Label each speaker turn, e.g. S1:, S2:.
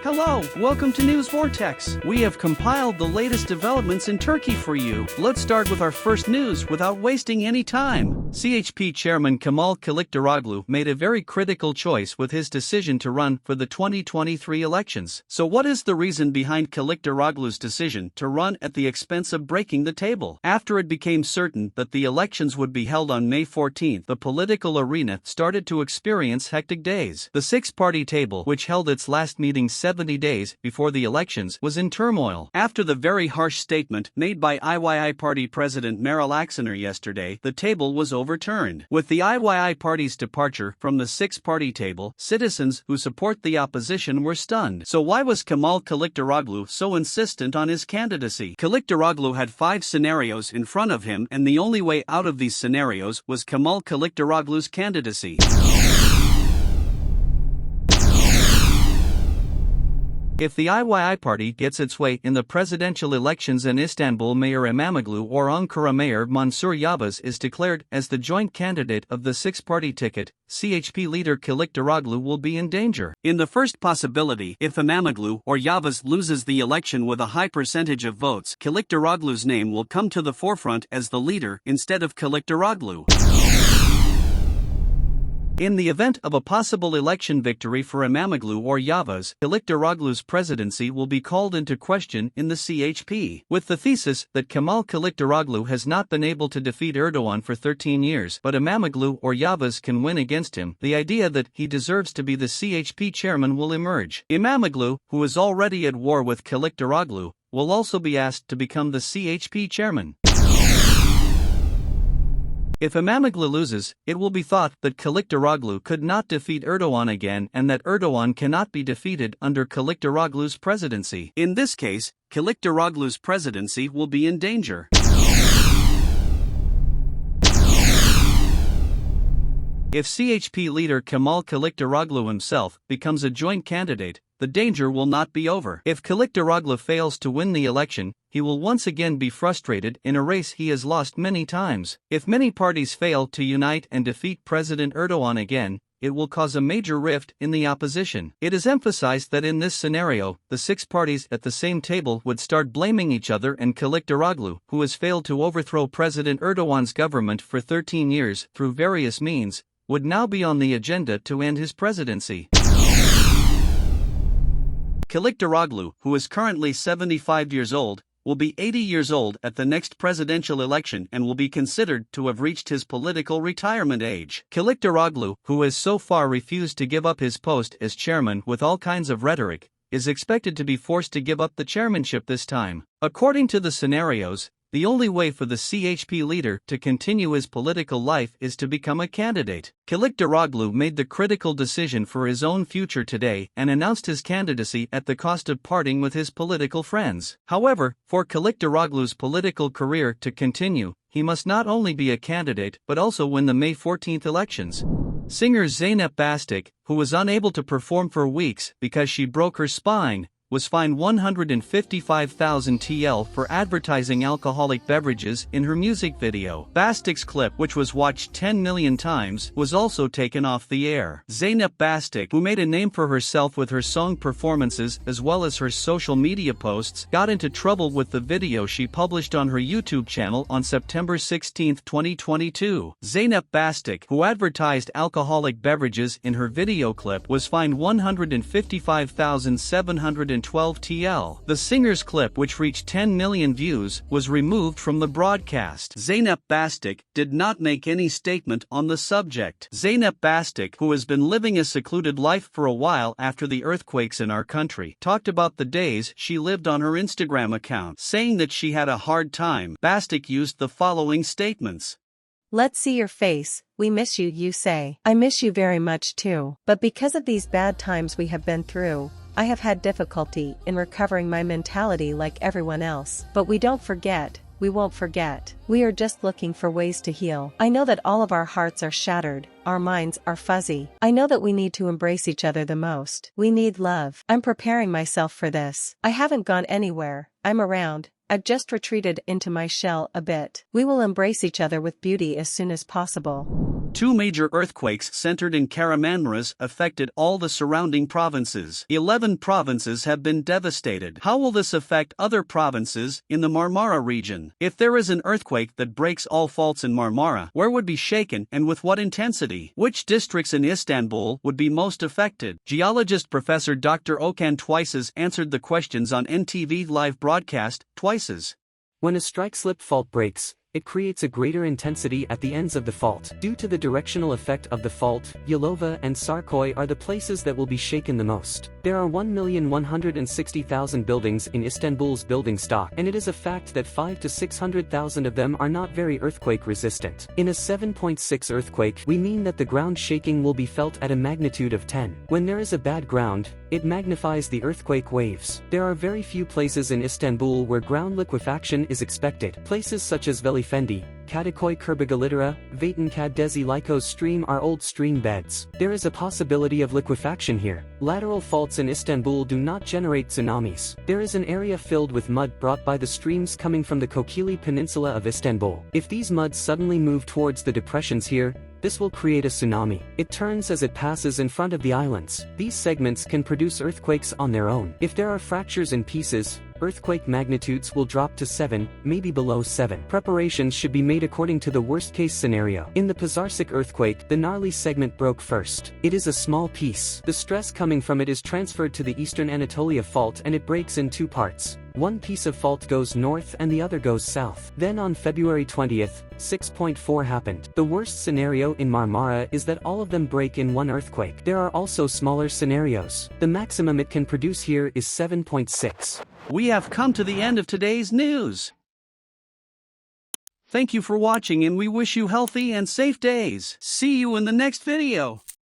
S1: Hello, welcome to News Vortex. We have compiled the latest developments in Turkey for you. Let's start with our first news without wasting any time. CHP chairman Kemal Kılıçdaroğlu made a very critical choice with his decision to run for the 2023 elections. So what is the reason behind Kılıçdaroğlu's decision to run at the expense of breaking the table? After it became certain that the elections would be held on May 14, the political arena started to experience hectic days. The six-party table, which held its last meeting 70 days before the elections, was in turmoil. After the very harsh statement made by İYİ Party President Meral Akşener yesterday, the table was overturned. With the İYİ Party's departure from the six-party table, citizens who support the opposition were stunned. So why was Kemal Kılıçdaroğlu so insistent on his candidacy? Kılıçdaroğlu had 5 scenarios in front of him, and the only way out of these scenarios was Kemal Kılıçdaroğlu's candidacy. If the İYİ Party gets its way in the presidential elections and Istanbul Mayor İmamoğlu or Ankara Mayor Mansur Yavaş is declared as the joint candidate of the six-party ticket, CHP leader Kılıçdaroğlu will be in danger. In the first possibility, if İmamoğlu or Yavaş loses the election with a high percentage of votes, Kılıçdaroğlu's name will come to the forefront as the leader instead of Kılıçdaroğlu. In the event of a possible election victory for İmamoğlu or Yavaş, Kılıçdaroğlu's presidency will be called into question in the CHP, with the thesis that Kemal Kılıçdaroğlu has not been able to defeat Erdogan for 13 years, but İmamoğlu or Yavaş can win against him. The idea that he deserves to be the CHP chairman will emerge. İmamoğlu, who is already at war with Kılıçdaroğlu, will also be asked to become the CHP chairman. If İmamoğlu loses, it will be thought that Kılıçdaroğlu could not defeat Erdogan again and that Erdogan cannot be defeated under Kılıçdaroğlu's presidency. In this case, Kılıçdaroğlu's presidency will be in danger. If CHP leader Kemal Kılıçdaroğlu himself becomes a joint candidate, the danger will not be over. If Kılıçdaroğlu fails to win the election, he will once again be frustrated in a race he has lost many times. If many parties fail to unite and defeat President Erdogan again, it will cause a major rift in the opposition. It is emphasized that in this scenario, the 6 parties at the same table would start blaming each other, and Kılıçdaroğlu, who has failed to overthrow President Erdogan's government for 13 years through various means, would now be on the agenda to end his presidency. Kılıçdaroğlu, who is currently 75 years old, will be 80 years old at the next presidential election and will be considered to have reached his political retirement age. Kılıçdaroğlu, who has so far refused to give up his post as chairman with all kinds of rhetoric, is expected to be forced to give up the chairmanship this time. According to the scenarios, the only way for the CHP leader to continue his political life is to become a candidate. Kılıçdaroğlu made the critical decision for his own future today and announced his candidacy at the cost of parting with his political friends. However, for Kılıçdaroğlu's political career to continue, he must not only be a candidate but also win the May 14th elections. Singer Zeynep Bastık, who was unable to perform for weeks because she broke her spine, was fined 155,000 TL for advertising alcoholic beverages in her music video. Bastık's clip, which was watched 10 million times, was also taken off the air. Zeynep Bastık, who made a name for herself with her song performances as well as her social media posts, got into trouble with the video she published on her YouTube channel on September 16, 2022. Zeynep Bastık, who advertised alcoholic beverages in her video clip, was fined 155,712 TL. The singer's clip, which reached 10 million views, was removed from the broadcast. Zeynep Bastık did not make any statement on the subject. Zeynep Bastık, who has been living a secluded life for a while after the earthquakes in our country, talked about the days she lived on her Instagram account, saying that she had a hard time. Bastık used the following statements.
S2: Let's see your face, we miss you, you say. I miss you very much too. But because of these bad times we have been through, I have had difficulty in recovering my mentality like everyone else. But we don't forget, we won't forget. We are just looking for ways to heal. I know that all of our hearts are shattered, our minds are fuzzy. I know that we need to embrace each other the most. We need love. I'm preparing myself for this. I haven't gone anywhere, I'm around. I've just retreated into my shell a bit. We will embrace each other with beauty as soon as possible.
S1: 2 major earthquakes centered in Kahramanmaraş affected all the surrounding provinces. 11 provinces have been devastated. How will this affect other provinces in the Marmara region? If there is an earthquake that breaks all faults in Marmara, where would be shaken and with what intensity? Which districts in Istanbul would be most affected? Geologist Professor Dr. Okan Tüysüz answered the questions on NTV live broadcast. Tüysüz.
S3: When a strike-slip fault breaks, it creates a greater intensity at the ends of the fault. Due to the directional effect of the fault, Yalova and Sarkoy are the places that will be shaken the most. There are 1,160,000 buildings in Istanbul's building stock, and it is a fact that 500 to 600,000 of them are not very earthquake resistant. In a 7.6 earthquake, we mean that the ground shaking will be felt at a magnitude of 10. When there is a bad ground, it magnifies the earthquake waves. There are very few places in Istanbul where ground liquefaction is expected. Places such as Velifendi, Kadıköy Kırbagalidere, Veytinkadezi Lycos stream are old stream beds. There is a possibility of liquefaction here. Lateral faults in Istanbul do not generate tsunamis. There is an area filled with mud brought by the streams coming from the Kokili Peninsula of Istanbul. If these muds suddenly move towards the depressions here, this will create a tsunami. It turns as it passes in front of the islands. These segments can produce earthquakes on their own. If there are fractures in pieces, earthquake magnitudes will drop to 7, maybe below 7. Preparations should be made according to the worst-case scenario. In the Pazarcık earthquake, the Narli segment broke first. It is a small piece. The stress coming from it is transferred to the Eastern Anatolia fault and it breaks in 2 parts. One piece of fault goes north and the other goes south. Then on February 20th, 6.4 happened. The worst scenario in Marmara is that all of them break in one earthquake. There are also smaller scenarios. The maximum it can produce here is 7.6.
S1: We have come to the end of today's news. Thank you for watching and we wish you healthy and safe days. See you in the next video.